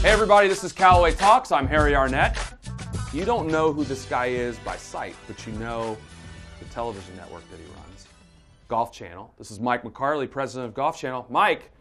Hey everybody, this is Callaway Talks. I'm Harry Arnett. You don't know who this guy is by sight, but you know the television network that he runs, Golf Channel. This is Mike McCarley, president of Golf Channel. Mike,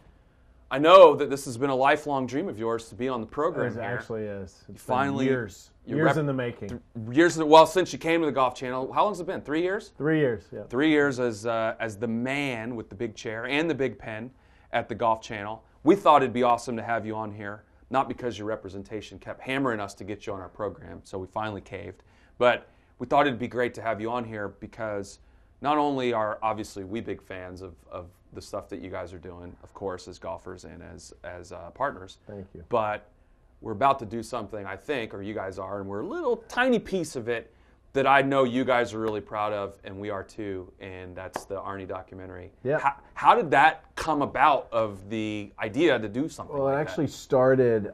I know that this has been a lifelong dream of yours to be on the program here. It actually is. It's finally years in the making. Well, since you came to the Golf Channel, how long has it been? 3 years? 3 years, yeah. 3 years as the man with the big chair and the big pen at the Golf Channel. We thought it'd be awesome to have you on here. Not because your representation kept hammering us to get you on our program, so we finally caved. But we thought it'd be great to have you on here because not only are obviously we big fans of the stuff that you guys are doing, of course, as golfers and as partners. Thank you. But we're about to do something, I think, or you guys are, and we're a little tiny piece of it that I know you guys are really proud of, and we are too, and that's the Arnie documentary. Yeah. How did that come about of the idea to do something like that? Well, it actually started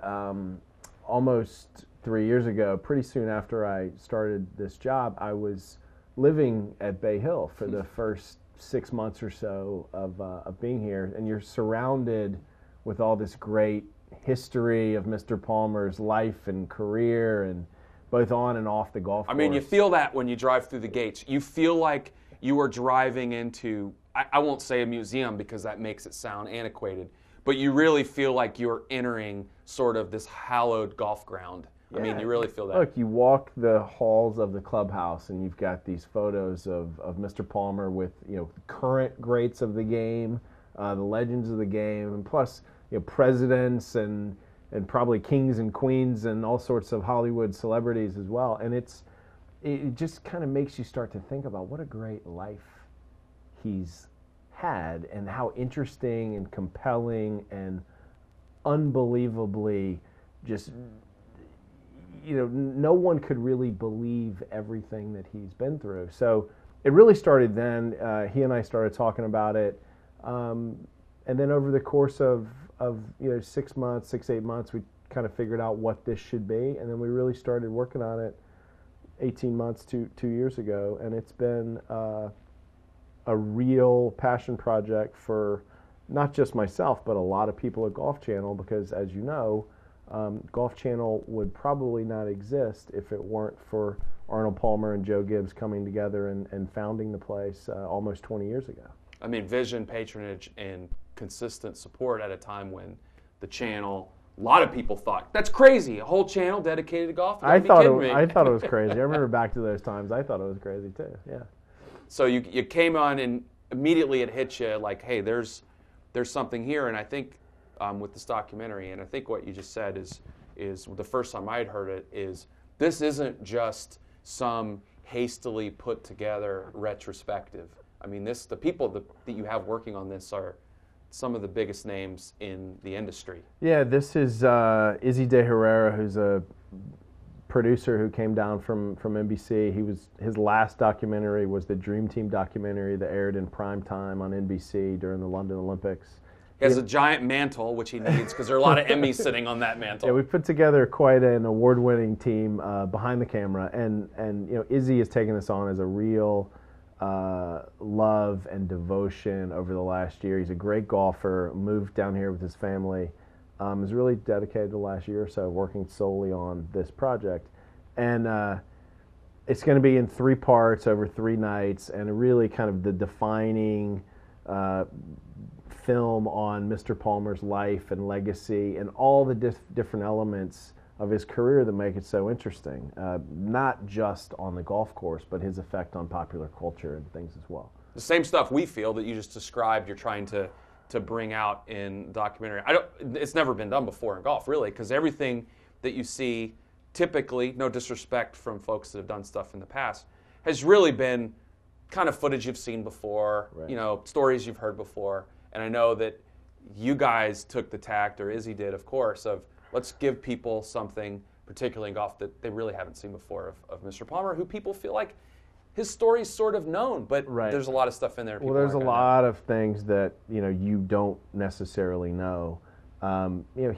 almost 3 years ago. Pretty soon after I started this job, I was living at Bay Hill for the first 6 months or so of being here, and you're surrounded with all this great history of Mr. Palmer's life and career, and both on and off the golf course. I mean, you feel that when you drive through the gates. You feel like you are driving into, I won't say a museum because that makes it sound antiquated, but you really feel like you're entering sort of this hallowed golf ground. Yeah. I mean, you really feel that. Look, you walk the halls of the clubhouse and you've got these photos of Mr. Palmer with, current greats of the game, the legends of the game, and plus, presidents and probably kings and queens and all sorts of Hollywood celebrities as well. And it just kind of makes you start to think about what a great life he's had and how interesting and compelling and unbelievably just, no one could really believe everything that he's been through. So it really started then. He and I started talking about it. And then over the course of 6 months, 8 months, we kind of figured out what this should be, and then we really started working on it 18 months to 2 years ago, and it's been a real passion project for not just myself, but a lot of people at Golf Channel, because as you know, Golf Channel would probably not exist if it weren't for Arnold Palmer and Joe Gibbs coming together and founding the place almost 20 years ago. I mean, vision, patronage, and consistent support at a time when the channel, a lot of people thought, that's crazy, a whole channel dedicated to golf? I thought it was crazy. I remember back to those times, I thought it was crazy too, yeah. So you came on and immediately it hit you like, hey, there's something here, and I think with this documentary, and I think what you just said is the first time I'd heard it, is this isn't just some hastily put together retrospective. I mean, the people that you have working on this are some of the biggest names in the industry. Yeah, this is Izzy De Herrera, who's a producer who came down from NBC. His last documentary was the Dream Team documentary that aired in prime time on NBC during the London Olympics. He has a giant mantle, which he needs, because there are a lot of Emmys sitting on that mantle. Yeah, we put together quite an award-winning team behind the camera, and Izzy has taken this on as a real love and devotion over the last year. He's a great golfer, moved down here with his family, is really dedicated the last year or so working solely on this project. And it's going to be in 3 parts over 3 nights, and really kind of the defining film on Mr. Palmer's life and legacy and all the different elements of his career that make it so interesting, not just on the golf course, but his effect on popular culture and things as well. The same stuff we feel that you just described you're trying to bring out in documentary. It's never been done before in golf, really, because everything that you see typically, no disrespect from folks that have done stuff in the past, has really been kind of footage you've seen before, right. Stories you've heard before. And I know that you guys took the tact, or Izzy did, of course, of let's give people something, particularly in golf, that they really haven't seen before of Mr. Palmer, who people feel like his story's sort of known, but right. There's a lot of stuff in there. Well, there's a lot of things that you don't necessarily know.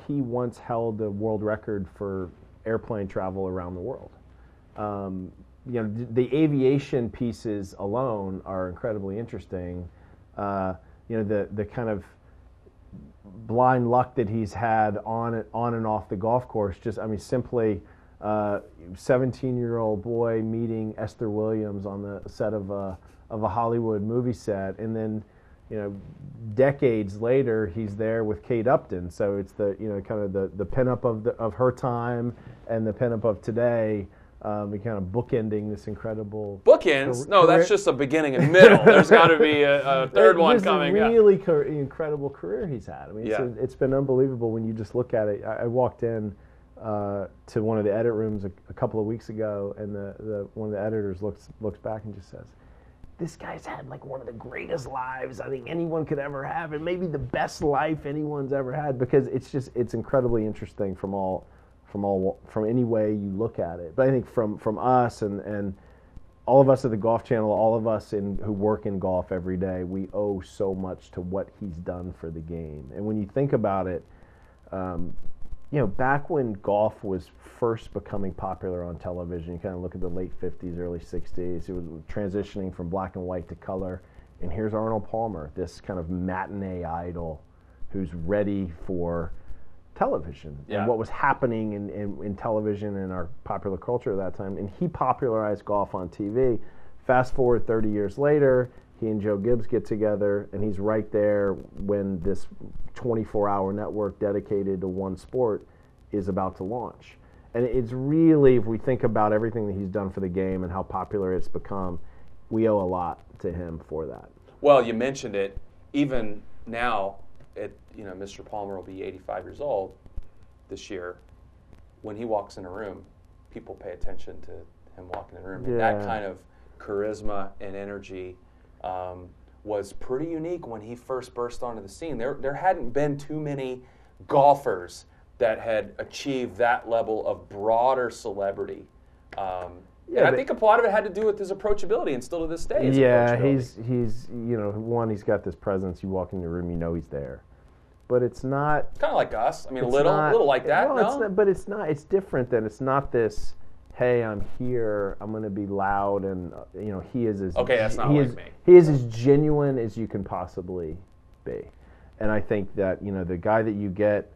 He once held the world record for airplane travel around the world. The aviation pieces alone are incredibly interesting. The kind of blind luck that he's had on and off the golf course. Just, I mean, simply 17-year-old boy meeting Esther Williams on the set of a Hollywood movie set, and then, you know, decades later he's there with Kate Upton. So it's the, you know, kind of the pinup of her time and the pinup of today. And kind of bookending this incredible bookends. No, that's just a beginning and middle. There's got to be a third one coming. It's a really incredible career he's had. I mean, it's been unbelievable when you just look at it. I walked in to one of the edit rooms a couple of weeks ago, and the one of the editors looks back and just says, "This guy's had like one of the greatest lives I think anyone could ever have, and maybe the best life anyone's ever had," because it's incredibly interesting from any way you look at it. But I think from us and all of us at the Golf Channel, all of us who work in golf every day, we owe so much to what he's done for the game. And when you think about it, you know, back when golf was first becoming popular on television, you kind of look at the late 50s, early 60s, it was transitioning from black and white to color. And here's Arnold Palmer, this kind of matinee idol who's ready for television and what was happening in television and our popular culture at that time. And he popularized golf on TV. Fast forward 30 years later, he and Joe Gibbs get together, and he's right there when this 24-hour network dedicated to one sport is about to launch. And it's really, if we think about everything that he's done for the game and how popular it's become, we owe a lot to him for that. Well, you mentioned it. Even now, Mr. Palmer will be 85 years old this year. When he walks in a room, people pay attention to him walking in the room. And that kind of charisma and energy was pretty unique when he first burst onto the scene. There hadn't been too many golfers that had achieved that level of broader celebrity. And I think a lot of it had to do with his approachability, and still to this day. He's he's got this presence. You walk in the room, you know he's there. But it's not kind of like us. I mean, a little like that. Well, no, but it's not. It's different than it's not this. Hey, I'm here. I'm going to be loud, and he is as that's not like me. He is as genuine as you can possibly be, and I think that the guy that you get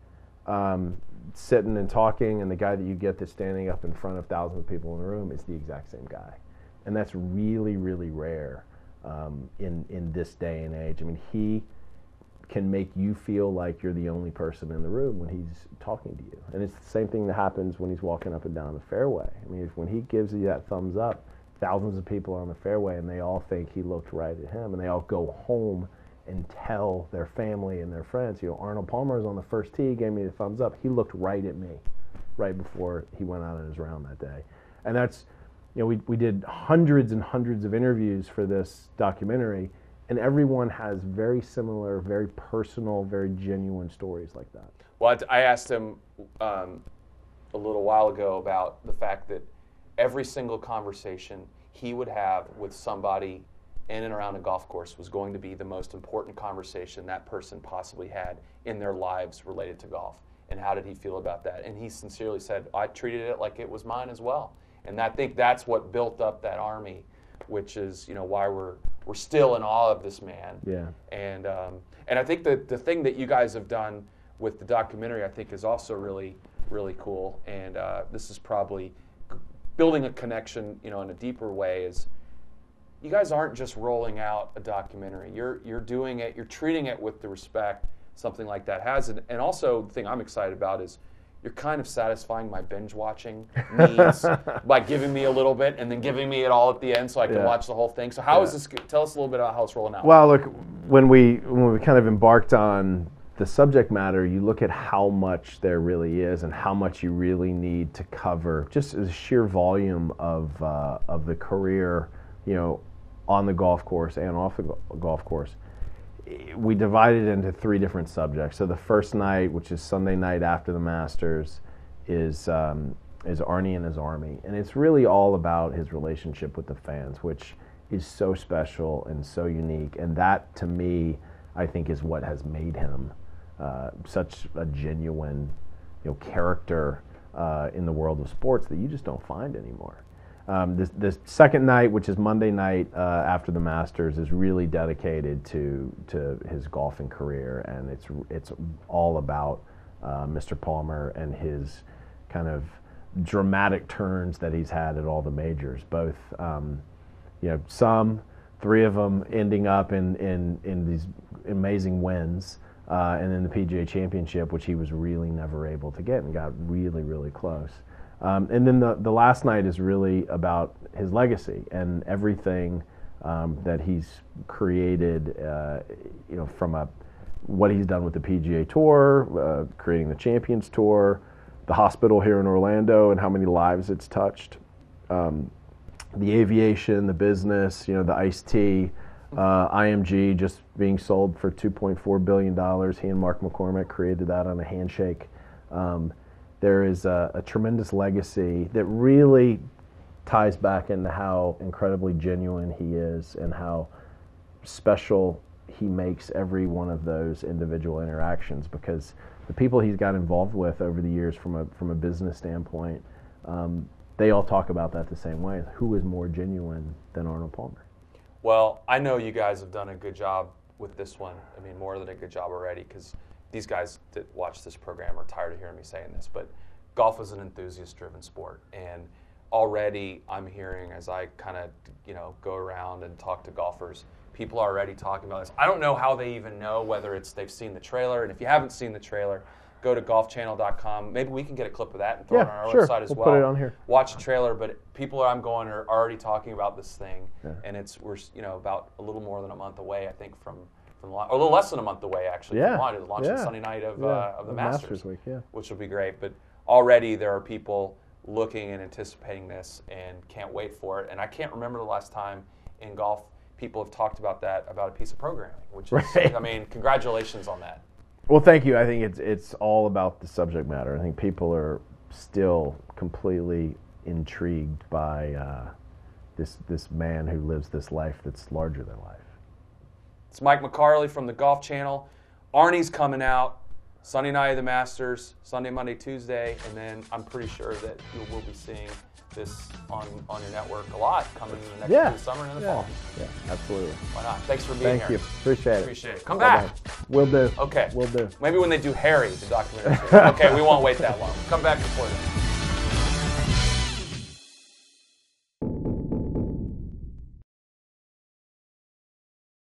sitting and talking, and the guy that you get that's standing up in front of thousands of people in a room is the exact same guy, and that's really, really rare in this day and age. I mean, he can make you feel like you're the only person in the room when he's talking to you. And it's the same thing that happens when he's walking up and down the fairway. I mean, when he gives you that thumbs up, thousands of people are on the fairway, and they all think he looked right at him, and they all go home and tell their family and their friends, Arnold Palmer was on the first tee, gave me the thumbs up. He looked right at me right before he went out on his round that day. And that's, we did hundreds and hundreds of interviews for this documentary, and everyone has very similar, very personal, very genuine stories like that. Well, I asked him a little while ago about the fact that every single conversation he would have with somebody in and around a golf course was going to be the most important conversation that person possibly had in their lives related to golf. And how did he feel about that? And he sincerely said, I treated it like it was mine as well. And I think that's what built up that army, which is why we're still in awe of this man. Yeah. And I think that the thing that you guys have done with the documentary, I think, is also really, really cool. And this is probably building a connection, in a deeper way. Is you guys aren't just rolling out a documentary. You're doing it. You're treating it with the respect something like that has. And also, the thing I'm excited about is you're kind of satisfying my binge watching needs by giving me a little bit and then giving me it all at the end so I can watch the whole thing. So how is this? Tell us a little bit about how it's rolling out. Well, look, when we kind of embarked on the subject matter, you look at how much there really is and how much you really need to cover, just the sheer volume of the career, on the golf course and off the golf course. We divided it into 3 different subjects. So the first night, which is Sunday night after the Masters, is Arnie and his army, and it's really all about his relationship with the fans, which is so special and so unique. And that, to me, I think is what has made him such a genuine, character in the world of sports that you just don't find anymore. The second night, which is Monday night after the Masters, is really dedicated to his golfing career, and it's all about Mr. Palmer and his kind of dramatic turns that he's had at all the majors. Both, three of them ending up in these amazing wins, and then the PGA Championship, which he was really never able to get and got really, really close. And then the last night is really about his legacy and everything that he's created, from what he's done with the PGA Tour, creating the Champions Tour, the hospital here in Orlando and how many lives it's touched, the aviation, the business, the iced tea, IMG just being sold for $2.4 billion. He and Mark McCormick created that on a handshake. There is a tremendous legacy that really ties back into how incredibly genuine he is and how special he makes every one of those individual interactions, because the people he's got involved with over the years from a business standpoint, they all talk about that the same way. Who is more genuine than Arnold Palmer? Well, I know you guys have done a good job with this one. I mean, more than a good job already, because these guys that watch this program are tired of hearing me saying this, but golf is an enthusiast-driven sport, and already I'm hearing, as I kind of go around and talk to golfers, people are already talking about this. I don't know how they even know whether they've seen the trailer, and if you haven't seen the trailer, go to golfchannel.com. Maybe we can get a clip of that and throw it on our website as well. We'll put it on here. Watch the trailer, but people are already talking about this thing, and we're about a little more than a month away, I think, from a little less than a month away, actually. Yeah. From launching Sunday night of the Masters Week, which will be great. But already there are people looking and anticipating this and can't wait for it. And I can't remember the last time in golf people have talked about a piece of programming, which is, right. I mean, congratulations on that. Well, thank you. I think it's all about the subject matter. I think people are still completely intrigued by this man who lives this life that's larger than life. It's Mike McCarley from the Golf Channel. Arnie's coming out Sunday night of the Masters, Sunday, Monday, Tuesday, and then I'm pretty sure that you will be seeing this on your network a lot coming in the next summer and in the fall. Yeah, absolutely. Why not? Thanks for being here. Thank you. Appreciate it. Come back. Will do. Okay. Will do. Maybe when they do Harry, the documentary. Okay, we won't wait that long. Come back before then.